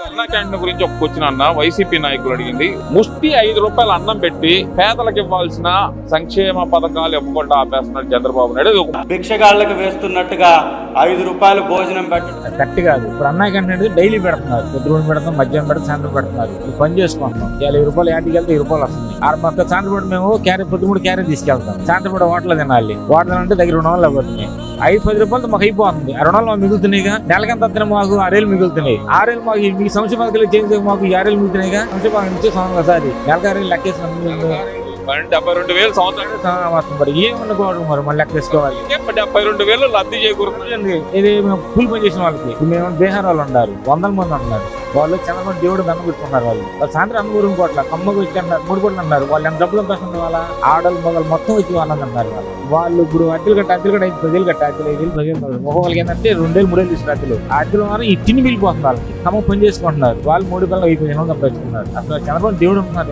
అన్న క్యాంటీన్ గురించి ఒక క్వశ్చన్ అన్న వైసీపీ నాయకులు అడిగింది. ముష్టి 5 రూపాయలు అన్నం పెట్టి పేదలకు ఇవ్వాల్సిన సంక్షేమ పథకాలు ఇవ్వకుండా ఆపేస్తున్నాడు చంద్రబాబు నాయుడు. భిక్షగాళ్ళకి వేస్తున్నట్టుగా 5 రూపాయలు భోజనం పెట్టడం కరెక్ట్ కాదు. ఇప్పుడు అన్న క్యాంటీన్ డైలీ పెడుతున్నారు, పొద్దున పెడతాం, మధ్యాహ్నం పెడతాం, సాయంత్రం పెడుతున్నారు. పని చేసుకుంటున్నాం. 20 రూపాయలు యాటికి వెళ్తే 20 రూపాయలు వస్తుంది. మొత్తం సాయంత్రం మేము పొద్దుమూడు క్యారీ తీసుకెళ్తాం. సాయంత్రం హోటల్ తినాలి. హోటల్ అంటే దగ్గర 2 వందలు అవుతుంది. 5-10 రూపాయలతో మాకు అయిపోతుంది. 2 వందలు మాకు మిగులుతున్నాయి. నెలకంత వస్తే మాకు 6 మిగులుతున్నాయి. 6 మాకు మీ సంక్షేమ చేంజ్ మాకు 6 మిగులుతున్నాయి. సంక్షేమ నుంచి ఒకసారి నెలకు 6 లెక్కేసిన 72,000 సంవత్సరం మరి ఏమనుకోవడం మరి మళ్ళీ లెక్క వేసుకోవాలి. 72,000 లబ్ధి చేకూరుతుంది. ఇది మేము కూలి పని చేసిన వాళ్ళకి మేము బీహార్ వాళ్ళు ఉన్నారు, 100 మంది ఉన్నారు. వాళ్ళు చంద్రబాబు దేవుడు దండం పెట్టుకున్నారు. వాళ్ళు సాయంత్రం అన్న 3 కోట్ల కమ్మకు వచ్చి అంటారు, 3 కోట్లు అన్నారు. వాళ్ళు ఎంత డబ్బులు వస్తుంది వాళ్ళ ఆడలు మొగలు మొత్తం వచ్చి వాళ్ళని అన్నారు. వాళ్ళు ఇప్పుడు అద్దెలు కట్ట 5,000 కట్ట 10,000 10,000 వాళ్ళకి ఏంటంటే 2,000 3,000 తీసుకున్నారు. అద్దెలు అద్దెలు మాత్రం ఈ తిని మిగిలిపోతుంది. వాళ్ళకి కమ్మ పని చేసుకుంటున్నారు. వాళ్ళు 3 కల్లా 5,000 సంపాదించుకున్నారు. అసలు చంద్రబాబు దేవుడు ఉంటున్నారు.